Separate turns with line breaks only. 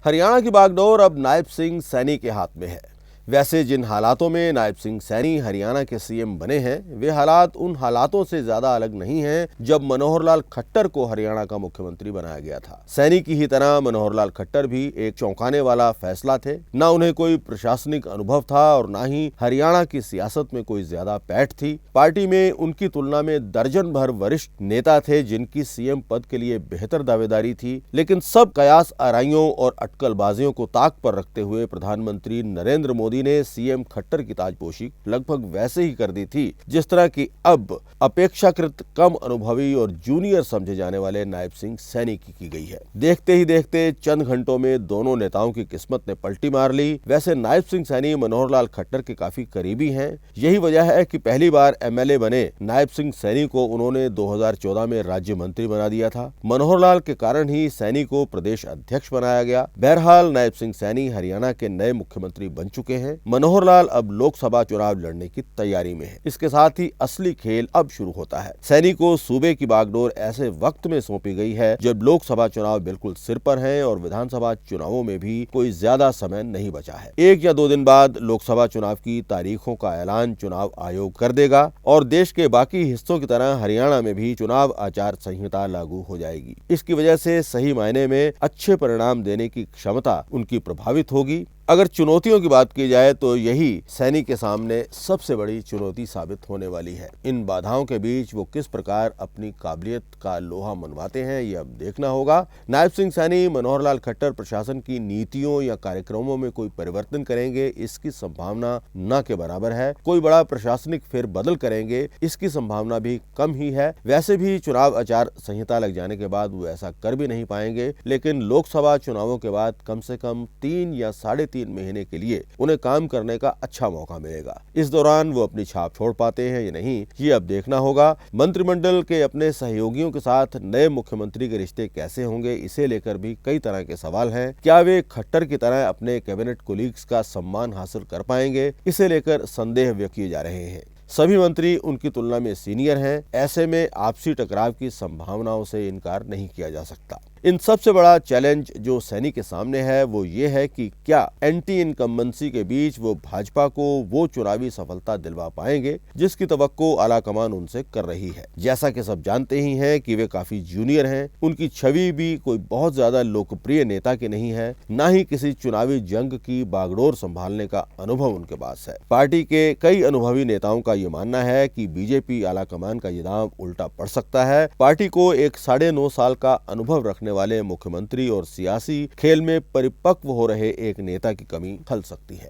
हरियाणा की बागडोर अब नायब सिंह सैनी के हाथ में है। वैसे जिन हालातों में नायब सिंह सैनी हरियाणा के सीएम बने हैं, वे हालात उन हालातों से ज्यादा अलग नहीं हैं जब मनोहर लाल खट्टर को हरियाणा का मुख्यमंत्री बनाया गया था। सैनी की ही तरह मनोहर लाल खट्टर भी एक चौंकाने वाला फैसला थे। न उन्हें कोई प्रशासनिक अनुभव था और न ही हरियाणा की सियासत में कोई ज्यादा पैठ थी। पार्टी में उनकी तुलना में दर्जन भर वरिष्ठ नेता थे जिनकी सीएम पद के लिए बेहतर दावेदारी थी, लेकिन सब कयास आराइयों और अटकलबाजियों को ताक पर रखते हुए प्रधानमंत्री नरेंद्र मोदी ने सीएम खट्टर की ताजपोशी लगभग वैसे ही कर दी थी जिस तरह की अब अपेक्षाकृत कम अनुभवी और जूनियर समझे जाने वाले नायब सिंह सैनी की गई है। देखते ही देखते चंद घंटों में दोनों नेताओं की किस्मत ने पलटी मार ली। वैसे नायब सिंह सैनी मनोहर लाल खट्टर के काफी करीबी हैं। यही वजह है कि पहली बार एमएलए बने नायब सिंह सैनी को उन्होंने 2014 में राज्य मंत्री बना दिया था। मनोहर लाल के कारण ही सैनी को प्रदेश अध्यक्ष बनाया गया। बहरहाल नायब सिंह सैनी हरियाणा के नए मुख्यमंत्री बन चुके हैं। मनोहर लाल अब लोकसभा चुनाव लड़ने की तैयारी में है। इसके साथ ही असली खेल अब शुरू होता है। सैनी को सूबे की बागडोर ऐसे वक्त में सौंपी गई है जब लोकसभा चुनाव बिल्कुल सिर पर हैं और विधानसभा चुनावों में भी कोई ज्यादा समय नहीं बचा है। 1 या 2 दिन बाद लोकसभा चुनाव की तारीखों का ऐलान चुनाव आयोग कर देगा और देश के बाकी हिस्सों की तरह हरियाणा में भी चुनाव आचार संहिता लागू हो जाएगी। इसकी वजह से सही मायने में अच्छे परिणाम देने की क्षमता उनकी प्रभावित होगी। अगर चुनौतियों की बात की जाए तो यही सैनी के सामने सबसे बड़ी चुनौती साबित होने वाली है। इन बाधाओं के बीच वो किस प्रकार अपनी काबिलियत का लोहा मनवाते हैं, ये अब देखना होगा। नायब सिंह सैनी मनोहर लाल खट्टर प्रशासन की नीतियों या कार्यक्रमों में कोई परिवर्तन करेंगे, इसकी संभावना न के बराबर है। कोई बड़ा प्रशासनिक फेरबदल करेंगे, इसकी संभावना भी कम ही है। वैसे भी चुनाव आचार संहिता लग जाने के बाद वो ऐसा कर भी नहीं पाएंगे, लेकिन लोकसभा चुनावों के बाद कम से कम 3 या 3.5 महीने के लिए उन्हें काम करने का अच्छा मौका मिलेगा। इस दौरान वो अपनी छाप छोड़ पाते हैं या नहीं, ये अब देखना होगा। मंत्रिमंडल के अपने सहयोगियों के साथ नए मुख्यमंत्री के रिश्ते कैसे होंगे, इसे लेकर भी कई तरह के सवाल हैं। क्या वे खट्टर की तरह अपने कैबिनेट कोलीग्स का सम्मान हासिल कर पाएंगे, इसे लेकर संदेह व्यक्त किए जा रहे हैं। सभी मंत्री उनकी तुलना में सीनियर हैं। ऐसे में आपसी टकराव की संभावनाओं से इनकार नहीं किया जा सकता। इन सबसे बड़ा चैलेंज जो सैनी के सामने है वो ये है कि क्या एंटी इनकम्बेंसी के बीच वो भाजपा को वो चुनावी सफलता दिलवा पाएंगे जिसकी तवक्को आलाकमान उनसे कर रही है। जैसा कि सब जानते ही हैं कि वे काफी जूनियर हैं। उनकी छवि भी कोई बहुत ज्यादा लोकप्रिय नेता की नहीं है, ना ही किसी चुनावी जंग की बागडोर संभालने का अनुभव उनके पास है। पार्टी के कई अनुभवी नेताओं का ये मानना है कि बीजेपी आलाकमान का ये दांव उल्टा पड़ सकता है। पार्टी को एक 9.5 साल का अनुभव रखने वाले मुख्यमंत्री और सियासी खेल में परिपक्व हो रहे एक नेता की कमी खल सकती है।